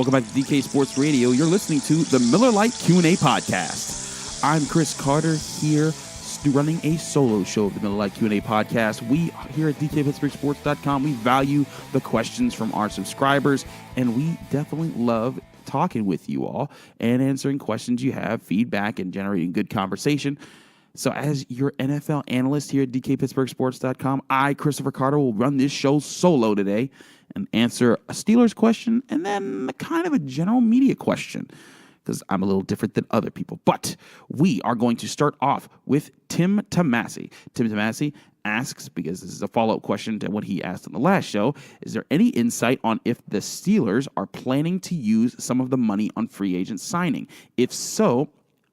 Welcome back to DK Sports Radio. You're listening to the Miller Lite Q&A podcast. I'm Chris Carter here running a solo show of the Miller Lite Q&A podcast. We here at DKPittsburghSports.com, we value the questions from our subscribers, and we definitely love talking with you all and answering questions you have, feedback, and generating good conversation. So as your NFL analyst here at DKPittsburghSports.com, I, Christopher Carter, will run this show solo today and answer a Steelers question and then kind of a general media question because I'm a little different than other people. But we are going to start off with Tim Tomasi. Tim Tomasi asks, because this is a follow-up question to what he asked on the last show, is there any insight on if the Steelers are planning to use some of the money on free agent signing? If so,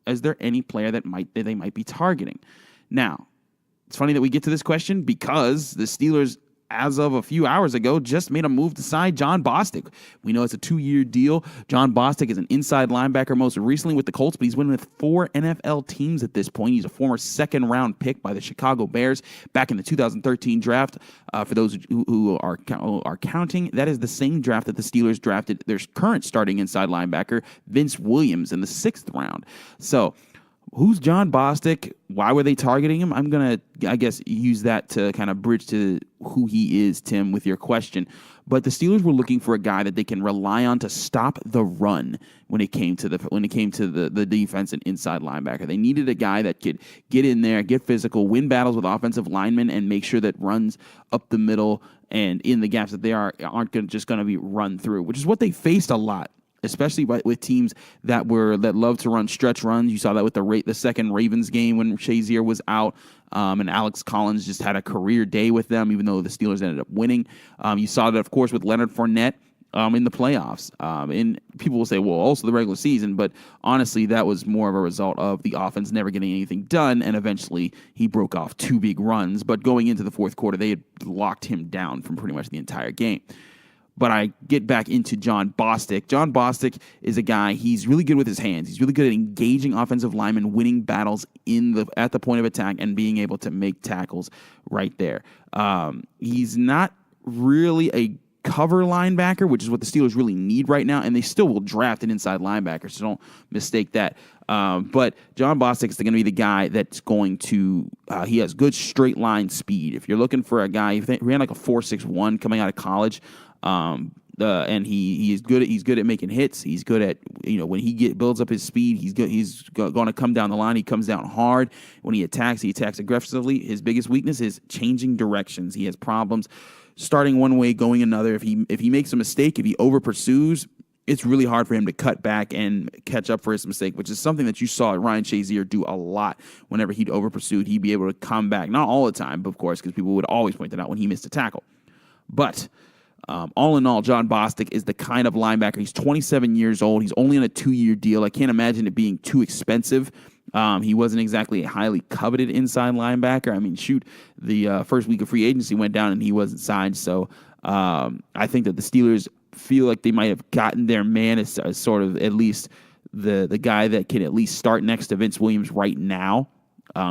is there any player that they might be targeting? Now, it's funny that we get to this question because the Steelers, as of a few hours ago, just made a move to sign Jon Bostic. We know it's a 2-year deal. Jon Bostic is an inside linebacker most recently with the Colts, but he's been with 4 NFL teams at this point. He's a former second-round pick by the Chicago Bears back in the 2013 draft. For those who are counting, that is the same draft that the Steelers drafted their current starting inside linebacker, Vince Williams, in the 6th round. So, who's Jon Bostic? Why were they targeting him? I'm going to, I guess, use that to kind of bridge to who he is, Tim, with your question. But the Steelers were looking for a guy that they can rely on to stop the run when it came to the defense and inside linebacker. They needed a guy that could get in there, get physical, win battles with offensive linemen, and make sure that runs up the middle and in the gaps that they aren't just going to be run through, which is what they faced a lot, especially with teams that love to run stretch runs. You saw that with the second Ravens game when Shazier was out, and Alex Collins just had a career day with them, even though the Steelers ended up winning. You saw that, of course, with Leonard Fournette in the playoffs. And people will say, well, also the regular season, but honestly, that was more of a result of the offense never getting anything done, and eventually he broke off 2 big runs. But going into the fourth quarter, they had locked him down from pretty much the entire game. But I get back into Jon Bostic. Jon Bostic is a guy, he's really good with his hands. He's really good at engaging offensive linemen, winning battles at the point of attack, and being able to make tackles right there. He's not really a cover linebacker, which is what the Steelers really need right now, and they still will draft an inside linebacker, so don't mistake that. But Jon Bostic is going to be the guy that's going to he has good straight line speed. If you're looking for a guy, he ran like a 4.61 coming out of college. And he's good at making hits. He's good at, when he builds up his speed, he's good. He's going to come down the line. He comes down hard. When he attacks aggressively. His biggest weakness is changing directions. He has problems starting one way, going another. If he makes a mistake, if he over pursues, it's really hard for him to cut back and catch up for his mistake, which is something that you saw Ryan Shazier do a lot. Whenever he'd over pursued, he'd be able to come back. Not all the time, of course, because people would always point that out when he missed a tackle. But all in all, Jon Bostic is the kind of linebacker. He's 27 years old. He's only on a 2-year deal. I can't imagine it being too expensive. He wasn't exactly a highly coveted inside linebacker. I mean, the first week of free agency went down and he wasn't signed. So I think that the Steelers feel like they might have gotten their man as sort of at least the guy that can at least start next to Vince Williams right now.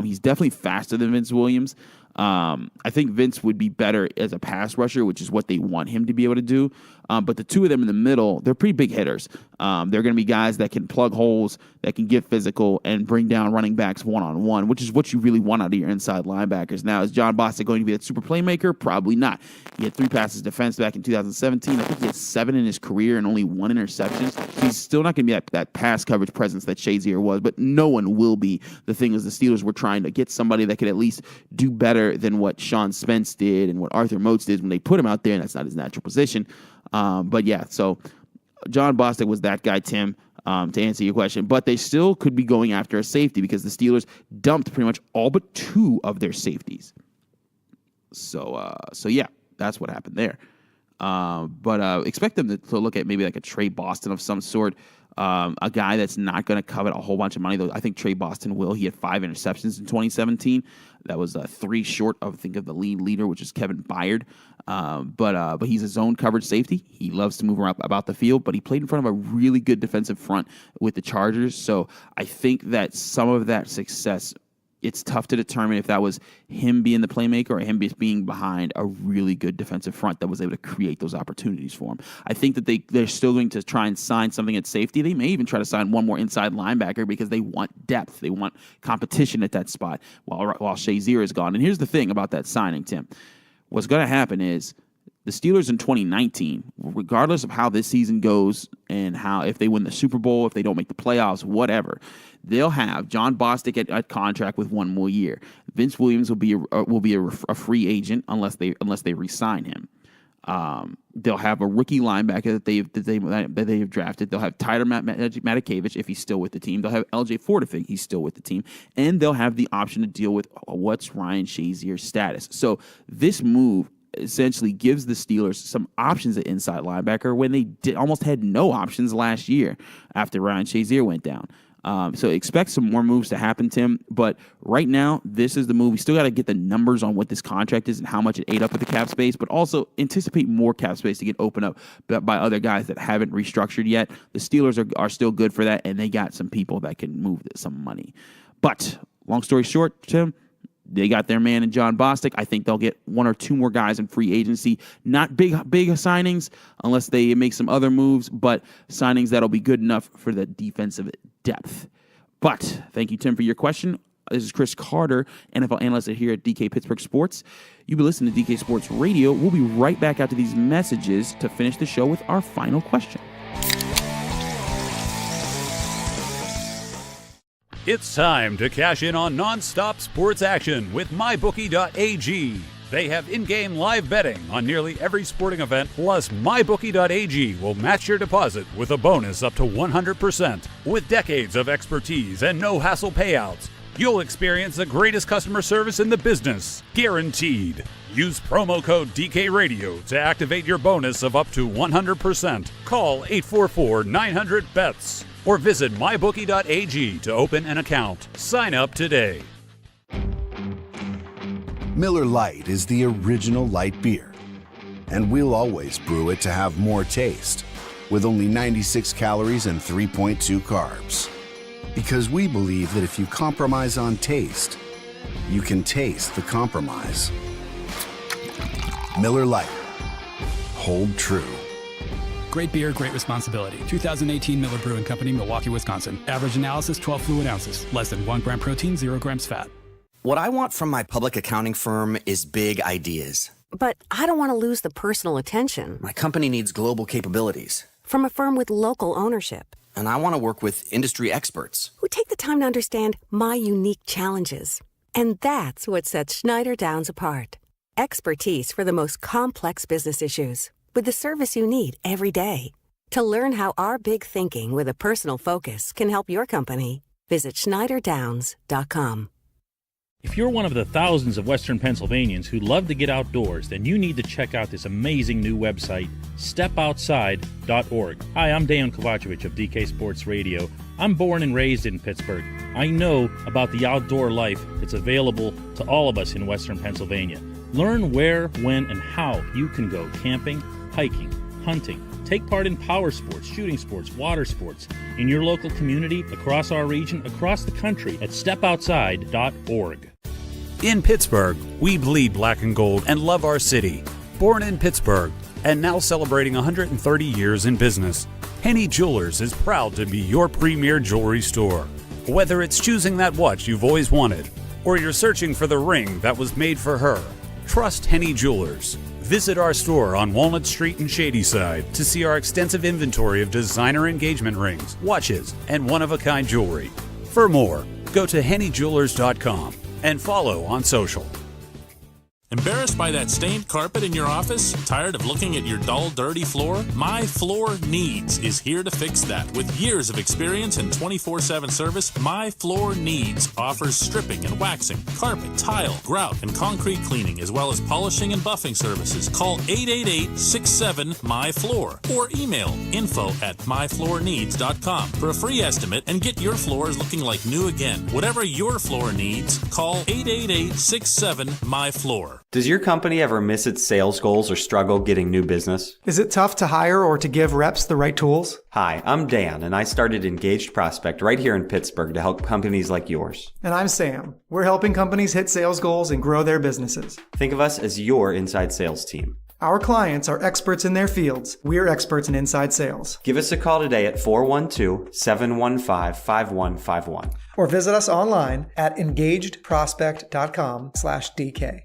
He's definitely faster than Vince Williams. I think Vince would be better as a pass rusher, which is what they want him to be able to do. But the two of them in the middle, they're pretty big hitters. They're going to be guys that can plug holes, that can get physical, and bring down running backs one-on-one, which is what you really want out of your inside linebackers. Now, is Jon Bostic going to be that super playmaker? Probably not. He had 3 passes defense back in 2017. I think he had 7 in his career and only 1 interception. He's still not going to be that pass coverage presence that Shazier was, but no one will be. The thing is, the Steelers were trying to get somebody that could at least do better than what Sean Spence did and what Arthur Moats did when they put him out there, and that's not his natural position. But yeah, so Jon Bostic was that guy, Tim, to answer your question. But they still could be going after a safety because the Steelers dumped pretty much all but 2 of their safeties. So yeah, that's what happened there. But expect them to look at maybe like a Trey Boston of some sort. A guy that's not going to covet a whole bunch of money, though. I think Trey Boston will. He had 5 interceptions in 2017. That was 3 short of, I think, of the league leader, which is Kevin Byard. But he's a zone coverage safety. He loves to move around about the field, but he played in front of a really good defensive front with the Chargers. So I think that some of that success it's tough to determine if that was him being the playmaker or him being behind a really good defensive front that was able to create those opportunities for him. I think that they're still going to try and sign something at safety. They may even try to sign one more inside linebacker because they want depth. They want competition at that spot while Shazier is gone. And here's the thing about that signing, Tim. What's going to happen is the Steelers in 2019, regardless of how this season goes and if they win the Super Bowl, if they don't make the playoffs, whatever, they'll have John Bostic at contract with one more year. Vince Williams will be a free agent unless they re-sign him. They'll have a rookie linebacker that they have drafted. They'll have Tyler Matakevich if he's still with the team. They'll have LJ Ford if he's still with the team, and they'll have the option to deal with what's Ryan Shazier's status. So this move essentially gives the Steelers some options at inside linebacker when they almost had no options last year after Ryan Shazier went down. So expect some more moves to happen, Tim. But right now, this is the move. We still got to get the numbers on what this contract is and how much it ate up at the cap space, but also anticipate more cap space to get opened up by other guys that haven't restructured yet. The Steelers are still good for that, and they got some people that can move some money. But long story short, Tim, they got their man in John Bostic. I think they'll get one or two more guys in free agency. Not big signings unless they make some other moves, but signings that'll be good enough for the defensive depth. But thank you, Tim, for your question. This is Chris Carter, NFL analyst here at DK Pittsburgh Sports. You've been listening to DK Sports Radio. We'll be right back after these messages to finish the show with our final question. It's time to cash in on non-stop sports action with MyBookie.ag. They have in-game live betting on nearly every sporting event, plus MyBookie.ag will match your deposit with a bonus up to 100%. With decades of expertise and no-hassle payouts, you'll experience the greatest customer service in the business, guaranteed. Use promo code DKRadio to activate your bonus of up to 100%. Call 844-900-BETS. Or visit mybookie.ag to open an account. Sign up today. Miller Lite is the original light beer, and we'll always brew it to have more taste, with only 96 calories and 3.2 carbs. Because we believe that if you compromise on taste, you can taste the compromise. Miller Lite. Hold true. Great beer, great responsibility. 2018 Miller Brewing Company, Milwaukee, Wisconsin. Average analysis, 12 fluid ounces. Less than 1 gram protein, 0 grams fat. What I want from my public accounting firm is big ideas. But I don't want to lose the personal attention. My company needs global capabilities. From a firm with local ownership. And I want to work with industry experts. Who take the time to understand my unique challenges. And that's what sets Schneider Downs apart. Expertise for the most complex business issues. With the service you need every day. To learn how our big thinking with a personal focus can help your company, visit schneiderdowns.com. If you're one of the thousands of Western Pennsylvanians who love to get outdoors, then you need to check out this amazing new website, stepoutside.org. Hi, I'm Dan Kovacevic of DK Sports Radio. I'm born and raised in Pittsburgh. I know about the outdoor life that's available to all of us in Western Pennsylvania. Learn where, when, and how you can go camping, hiking, hunting, take part in power sports, shooting sports, water sports in your local community, across our region, across the country at stepoutside.org. In Pittsburgh, we bleed black and gold and love our city. Born in Pittsburgh and now celebrating 130 years in business, Henny Jewelers is proud to be your premier jewelry store. Whether it's choosing that watch you've always wanted or you're searching for the ring that was made for her, trust Henny Jewelers. Visit our store on Walnut Street in Shadyside to see our extensive inventory of designer engagement rings, watches, and one-of-a-kind jewelry. For more, go to hennyjewelers.com and follow on social. Embarrassed by that stained carpet in your office? Tired of looking at your dull, dirty floor? My Floor Needs is here to fix that. With years of experience and 24/7 service, My Floor Needs offers stripping and waxing, carpet, tile, grout, and concrete cleaning, as well as polishing and buffing services. Call 888-67-MY-FLOOR or email info@myfloorneeds.com for a free estimate and get your floors looking like new again. Whatever your floor needs, call 888-67-MY-FLOOR. Does your company ever miss its sales goals or struggle getting new business? Is it tough to hire or to give reps the right tools? Hi, I'm Dan, and I started Engaged Prospect right here in Pittsburgh to help companies like yours. And I'm Sam. We're helping companies hit sales goals and grow their businesses. Think of us as your inside sales team. Our clients are experts in their fields. We're experts in inside sales. Give us a call today at 412-715-5151. Or visit us online at engagedprospect.com/DK.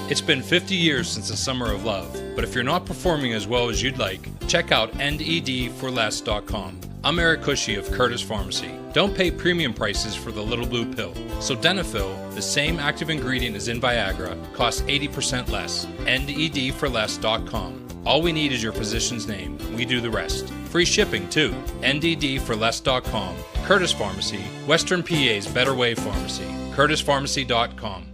It's been 50 years since the Summer of Love, but if you're not performing as well as you'd like, check out NEDforless.com. I'm Eric Cushy of Curtis Pharmacy. Don't pay premium prices for the little blue pill. So Denafil, the same active ingredient as in Viagra, costs 80% less. NEDforless.com. All we need is your physician's name. We do the rest. Free shipping too. NEDforless.com. Curtis Pharmacy, Western PA's Better Way Pharmacy. CurtisPharmacy.com.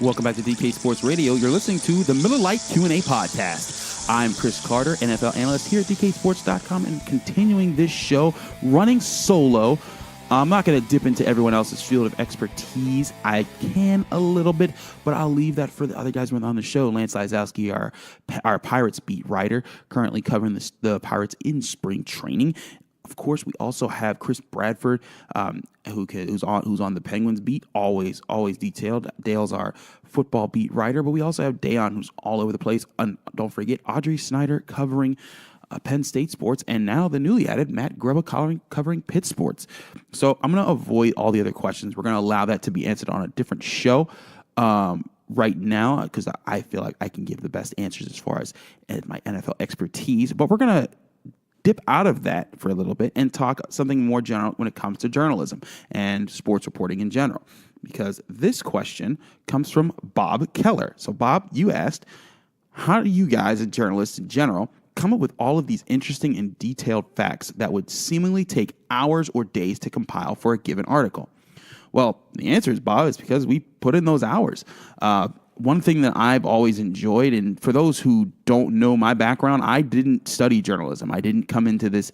Welcome back to DK Sports Radio. You're listening to the Miller Lite Q&A podcast. I'm Chris Carter, NFL analyst here at DKSports.com, and continuing this show, running solo. I'm not going to dip into everyone else's field of expertise. I can a little bit, but I'll leave that for the other guys on the show. Lance Lizowski, our Pirates beat writer, currently covering the Pirates in spring training. Of course, we also have Chris Bradford, who's on the Penguins beat, always detailed. Dale's our football beat writer, but we also have Dayon, who's all over the place. And don't forget Audrey Snyder covering Penn State sports, and now the newly added Matt Grubba covering Pitt sports. So I'm going to avoid all the other questions. We're going to allow that to be answered on a different show right now, because I feel like I can give the best answers as far as my NFL expertise. But we're going to dip out of that for a little bit and talk something more general when it comes to journalism and sports reporting in general, because this question comes from Bob Keller. So Bob, you asked, how do you guys as journalists in general come up with all of these interesting and detailed facts that would seemingly take hours or days to compile for a given article? Well, the answer is, Bob, is because we put in those hours. One thing that I've always enjoyed, and for those who don't know my background, I didn't study journalism. I didn't come into this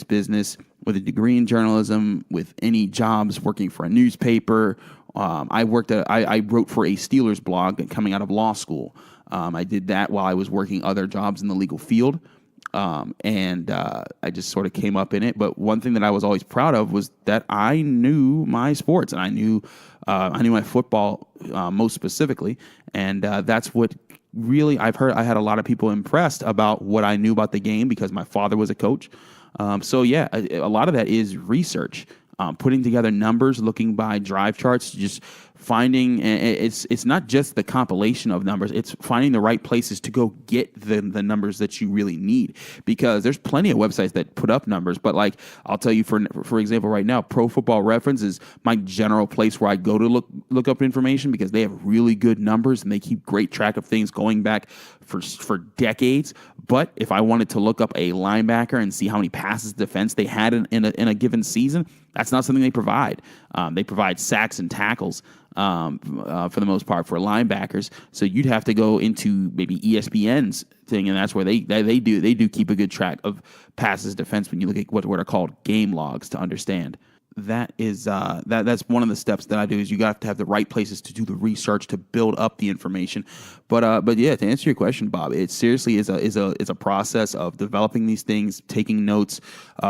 business with a degree in journalism, with any jobs working for a newspaper. I wrote for a Steelers blog coming out of law school. I did that while I was working other jobs in the legal field. And I just sort of came up in it. But one thing that I was always proud of was that I knew my sports, and I knew my football most specifically. And that's what really I had a lot of people impressed about what I knew about the game, because my father was a coach. So yeah, a lot of that is research, putting together numbers, looking by drive charts, just finding. It's not just the compilation of numbers; it's finding the right places to go get the numbers that you really need. Because there's plenty of websites that put up numbers, but like I'll tell you, for example, right now, Pro Football Reference is my general place where I go to look up information, because they have really good numbers and they keep great track of things going back for decades. But if I wanted to look up a linebacker and see how many passes defense they had in a given season, that's not something they provide. They provide sacks and tackles for the most part for linebackers. So you'd have to go into maybe ESPN's thing, and that's where they do keep a good track of passes defense when you look at what are called game logs to understand. That is that's one of the steps that I do, is you got to have the right places to do the research to build up the information. But yeah, to answer your question, Bob, it seriously is a process of developing these things, taking notes,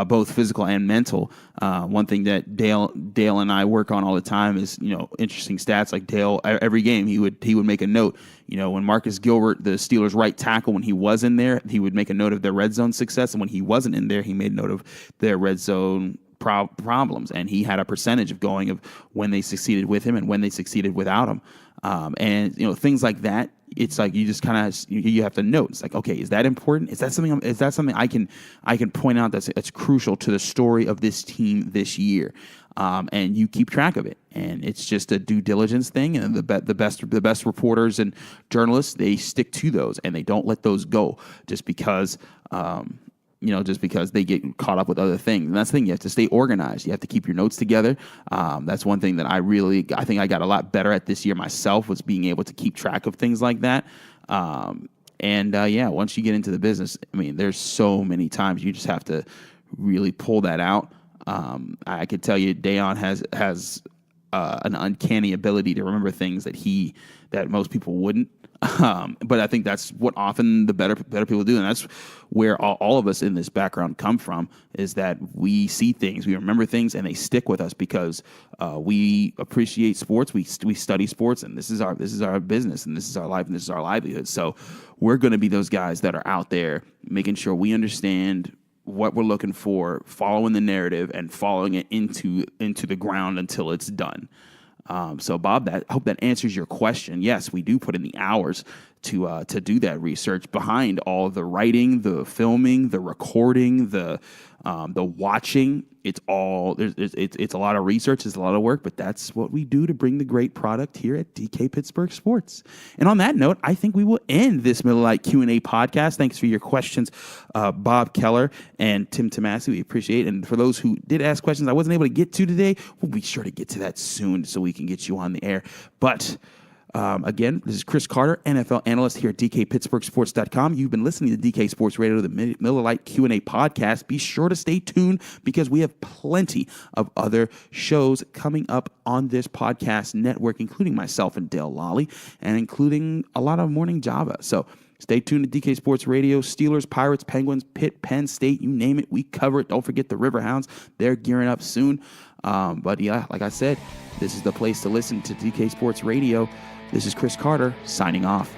both physical and mental. One thing that Dale and I work on all the time is interesting stats. Like Dale, every game he would make a note. When Marcus Gilbert, the Steelers' right tackle, when he was in there, he would make a note of their red zone success, and when he wasn't in there, he made note of their red zone problems, and he had a percentage of when they succeeded with him and when they succeeded without him, and things like that. It's like you just kind of you have to note. It's like, okay, is that important? Is that something I can point out that's crucial to the story of this team this year? And you keep track of it, and it's just a due diligence thing. And the best reporters and journalists, they stick to those and they don't let those go just because. Just because they get caught up with other things. And that's the thing, you have to stay organized. You have to keep your notes together. That's one thing that I think I got a lot better at this year myself, was being able to keep track of things like that. Once you get into the business, there's so many times you just have to really pull that out. I could tell you, Dayon has an uncanny ability to remember things that most people wouldn't. But I think that's what often the better people do, and that's where all of us in this background come from. Is that we see things, we remember things, and they stick with us because we appreciate sports. We study sports, and this is our business, and this is our life, and this is our livelihood. So we're going to be those guys that are out there making sure we understand what we're looking for, following the narrative, and following it into the ground until it's done. So, Bob, I hope that answers your question. Yes, we do put in the hours to do that research behind all the writing, the filming, the recording, the watching. It's a lot of research, it's a lot of work, but that's what we do to bring the great product here at DK Pittsburgh Sports. And on that note, I think we will end this Miller Lite Q&A podcast. Thanks for your questions, Bob Keller and Tim Tomasi. We appreciate it. And for those who did ask questions I wasn't able to get to today, we'll be sure to get to that soon so we can get you on the air. But again, this is Chris Carter, NFL analyst here at DKPittsburghSports.com. You've been listening to DK Sports Radio, the Miller Lite Q&A podcast. Be sure to stay tuned because we have plenty of other shows coming up on this podcast network, including myself and Dale Lally, and including a lot of Morning Java. So stay tuned to DK Sports Radio. Steelers, Pirates, Penguins, Pitt, Penn State, you name it, we cover it. Don't forget the Riverhounds. They're gearing up soon. But yeah, like I said, this is the place to listen to DK Sports Radio. This is Chris Carter signing off.